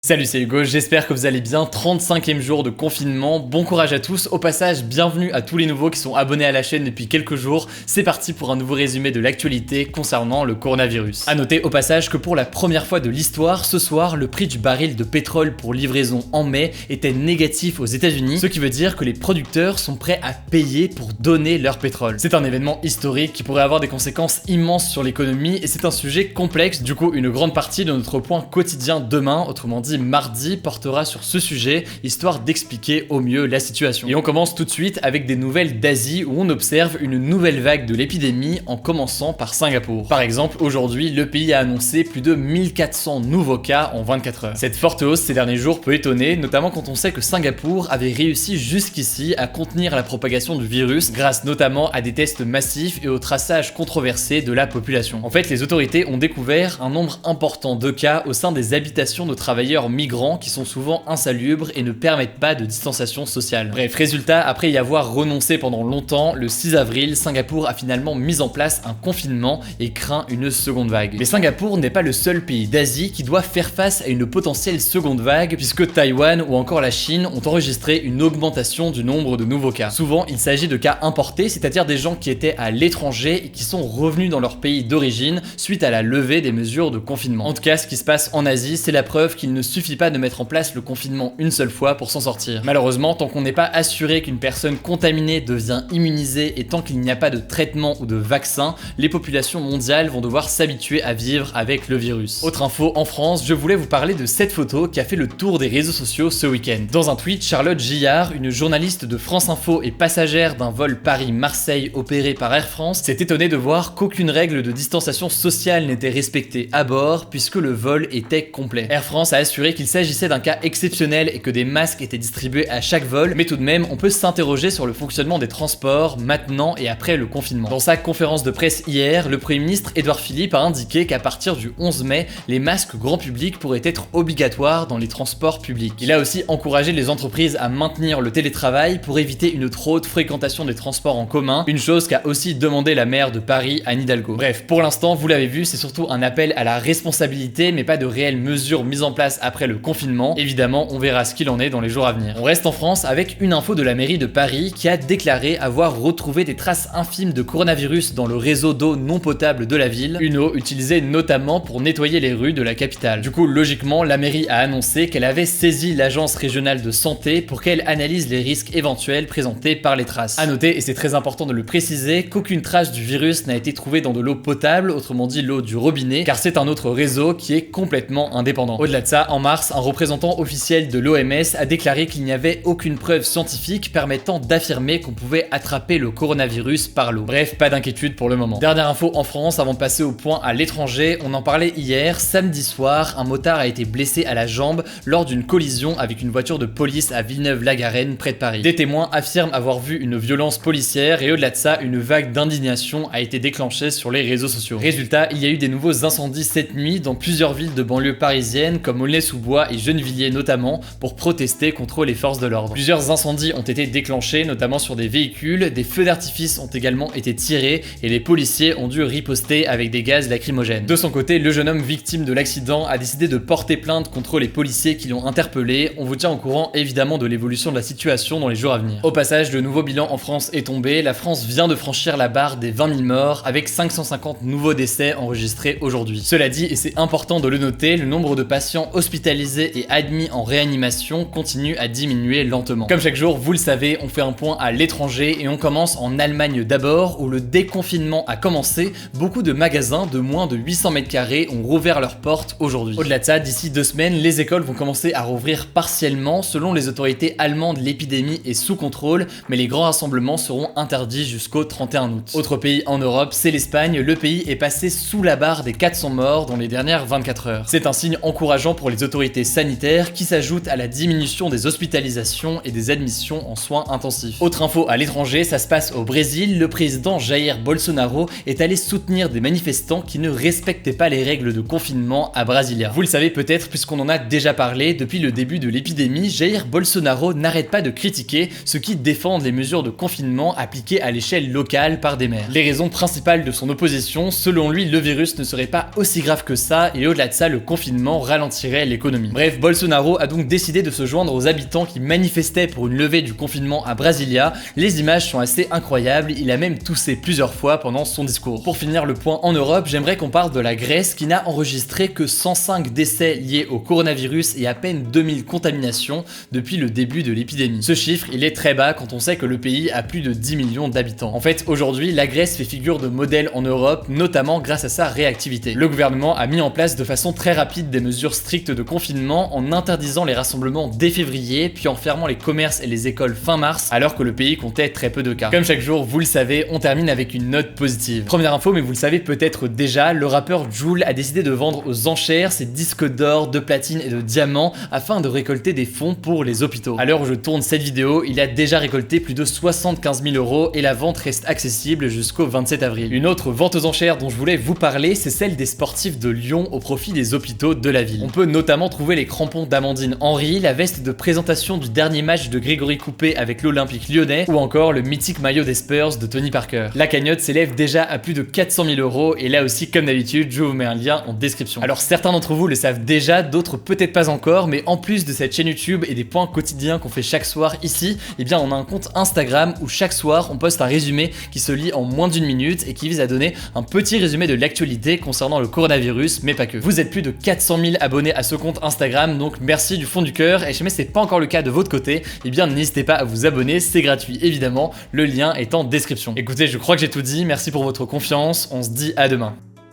Salut, c'est Hugo, j'espère que vous allez bien. 35e jour de confinement, bon courage à tous. Au passage, bienvenue à tous les nouveaux qui sont abonnés à la chaîne depuis quelques jours. C'est parti pour un nouveau résumé de l'actualité concernant le coronavirus. A noter au passage que pour la première fois de l'histoire, ce soir, le prix du baril de pétrole pour livraison en mai était négatif aux États-Unis, ce qui veut dire que les producteurs sont prêts à payer pour donner leur pétrole. C'est un événement historique qui pourrait avoir des conséquences immenses sur l'économie et c'est un sujet complexe. Du coup, une grande partie de notre point quotidien demain, autrement dit mardi, portera sur ce sujet, histoire d'expliquer au mieux la situation. Et on commence tout de suite avec des nouvelles d'Asie où on observe une nouvelle vague de l'épidémie en commençant par Singapour. Par exemple, aujourd'hui, le pays a annoncé plus de 1400 nouveaux cas en 24 heures. Cette forte hausse ces derniers jours peut étonner, notamment quand on sait que Singapour avait réussi jusqu'ici à contenir la propagation du virus grâce notamment à des tests massifs et au traçage controversé de la population. En fait, les autorités ont découvert un nombre important de cas au sein des habitations de travailleurs migrants qui sont souvent insalubres et ne permettent pas de distanciation sociale. Bref, résultat, après y avoir renoncé pendant longtemps, le 6 avril, Singapour a finalement mis en place un confinement et craint une seconde vague. Mais Singapour n'est pas le seul pays d'Asie qui doit faire face à une potentielle seconde vague, puisque Taïwan ou encore la Chine ont enregistré une augmentation du nombre de nouveaux cas. Souvent, il s'agit de cas importés, c'est-à-dire des gens qui étaient à l'étranger et qui sont revenus dans leur pays d'origine suite à la levée des mesures de confinement. En tout cas, ce qui se passe en Asie, c'est la preuve qu'il ne suffit pas de mettre en place le confinement une seule fois pour s'en sortir. Malheureusement, tant qu'on n'est pas assuré qu'une personne contaminée devient immunisée et tant qu'il n'y a pas de traitement ou de vaccin, les populations mondiales vont devoir s'habituer à vivre avec le virus. Autre info, en France, je voulais vous parler de cette photo qui a fait le tour des réseaux sociaux ce week-end. Dans un tweet, Charlotte Gillard, une journaliste de France Info et passagère d'un vol Paris-Marseille opéré par Air France, s'est étonnée de voir qu'aucune règle de distanciation sociale n'était respectée à bord puisque le vol était complet. Air France a assuré qu'il s'agissait d'un cas exceptionnel et que des masques étaient distribués à chaque vol, mais tout de même, on peut s'interroger sur le fonctionnement des transports maintenant et après le confinement. Dans sa conférence de presse hier, le Premier ministre Édouard Philippe a indiqué qu'à partir du 11 mai, les masques grand public pourraient être obligatoires dans les transports publics. Il a aussi encouragé les entreprises à maintenir le télétravail pour éviter une trop haute fréquentation des transports en commun, une chose qu'a aussi demandé la maire de Paris, Anne Hidalgo. Bref, pour l'instant, vous l'avez vu, c'est surtout un appel à la responsabilité, mais pas de réelles mesures mises en place après le confinement. Évidemment, on verra ce qu'il en est dans les jours à venir. On reste en France avec une info de la mairie de Paris qui a déclaré avoir retrouvé des traces infimes de coronavirus dans le réseau d'eau non potable de la ville, une eau utilisée notamment pour nettoyer les rues de la capitale. Du coup, logiquement, la mairie a annoncé qu'elle avait saisi l'agence régionale de santé pour qu'elle analyse les risques éventuels présentés par les traces. A noter, et c'est très important de le préciser, qu'aucune trace du virus n'a été trouvée dans de l'eau potable, autrement dit l'eau du robinet, car c'est un autre réseau qui est complètement indépendant. Au-delà de ça, en mars, un représentant officiel de l'OMS a déclaré qu'il n'y avait aucune preuve scientifique permettant d'affirmer qu'on pouvait attraper le coronavirus par l'eau. Bref, pas d'inquiétude pour le moment. Dernière info en France avant de passer au point à l'étranger, on en parlait hier, samedi soir, un motard a été blessé à la jambe lors d'une collision avec une voiture de police à Villeneuve-la-Garenne près de Paris. Des témoins affirment avoir vu une violence policière et au-delà de ça, une vague d'indignation a été déclenchée sur les réseaux sociaux. Résultat, il y a eu des nouveaux incendies cette nuit dans plusieurs villes de banlieue parisienne comme Aulnay-sous-Bois et Gennevilliers notamment pour protester contre les forces de l'ordre. Plusieurs incendies ont été déclenchés, notamment sur des véhicules, des feux d'artifice ont également été tirés et les policiers ont dû riposter avec des gaz lacrymogènes. De son côté, le jeune homme victime de l'accident a décidé de porter plainte contre les policiers qui l'ont interpellé. On vous tient au courant évidemment de l'évolution de la situation dans les jours à venir. Au passage, le nouveau bilan en France est tombé. La France vient de franchir la barre des 20 000 morts avec 550 nouveaux décès enregistrés aujourd'hui. Cela dit, et c'est important de le noter, le nombre de patients hospitalisés et admis en réanimation continue à diminuer lentement. Comme chaque jour, vous le savez, on fait un point à l'étranger et on commence en Allemagne d'abord où le déconfinement a commencé. Beaucoup de magasins de moins de 800 mètres carrés ont rouvert leurs portes aujourd'hui. Au-delà de ça, d'ici 2 semaines, les écoles vont commencer à rouvrir partiellement. Selon les autorités allemandes, l'épidémie est sous contrôle, mais les grands rassemblements seront interdits jusqu'au 31 août. Autre pays en Europe, c'est l'Espagne. Le pays est passé sous la barre des 400 morts dans les dernières 24 heures. C'est un signe encourageant pour les autorités sanitaires qui s'ajoute à la diminution des hospitalisations et des admissions en soins intensifs. Autre info à l'étranger, ça se passe au Brésil. Le président Jair Bolsonaro est allé soutenir des manifestants qui ne respectaient pas les règles de confinement à Brasilia. Vous le savez peut-être puisqu'on en a déjà parlé, depuis le début de l'épidémie, Jair Bolsonaro n'arrête pas de critiquer ceux qui défendent les mesures de confinement appliquées à l'échelle locale par des maires. Les raisons principales de son opposition, selon lui, le virus ne serait pas aussi grave que ça et au-delà de ça, le confinement ralentirait l'économie. Bref, Bolsonaro a donc décidé de se joindre aux habitants qui manifestaient pour une levée du confinement à Brasilia. Les images sont assez incroyables, il a même toussé plusieurs fois pendant son discours. Pour finir le point en Europe, j'aimerais qu'on parle de la Grèce qui n'a enregistré que 105 décès liés au coronavirus et à peine 2000 contaminations depuis le début de l'épidémie. Ce chiffre, il est très bas quand on sait que le pays a plus de 10 millions d'habitants. En fait, aujourd'hui, la Grèce fait figure de modèle en Europe, notamment grâce à sa réactivité. Le gouvernement a mis en place de façon très rapide des mesures strictes de confinement en interdisant les rassemblements dès février, puis en fermant les commerces et les écoles fin mars, alors que le pays comptait très peu de cas. Comme chaque jour, vous le savez, on termine avec une note positive. Première info, mais vous le savez peut-être déjà, le rappeur Jul a décidé de vendre aux enchères ses disques d'or, de platine et de diamants afin de récolter des fonds pour les hôpitaux. À l'heure où je tourne cette vidéo, il a déjà récolté plus de 75 000 € et la vente reste accessible jusqu'au 27 avril. Une autre vente aux enchères dont je voulais vous parler, c'est celle des sportifs de Lyon au profit des hôpitaux de la ville. On peut notamment trouver les crampons d'Amandine Henry, la veste de présentation du dernier match de Grégory Coupé avec l'Olympique lyonnais ou encore le mythique maillot des Spurs de Tony Parker. La cagnotte s'élève déjà à plus de 400 000 € et là aussi, comme d'habitude, je vous mets un lien en description. Alors certains d'entre vous le savent déjà, d'autres peut-être pas encore, mais en plus de cette chaîne YouTube et des points quotidiens qu'on fait chaque soir ici, eh bien on a un compte Instagram où chaque soir on poste un résumé qui se lit en moins d'1 minute et qui vise à donner un petit résumé de l'actualité concernant le coronavirus, mais pas que. Vous êtes plus de 400 000 abonnés à ce compte Instagram, donc merci du fond du cœur, et si jamais c'est pas encore le cas de votre côté, eh bien n'hésitez pas à vous abonner, c'est gratuit évidemment, le lien est en description. Écoutez, je crois que j'ai tout dit, merci pour votre confiance, on se dit à demain.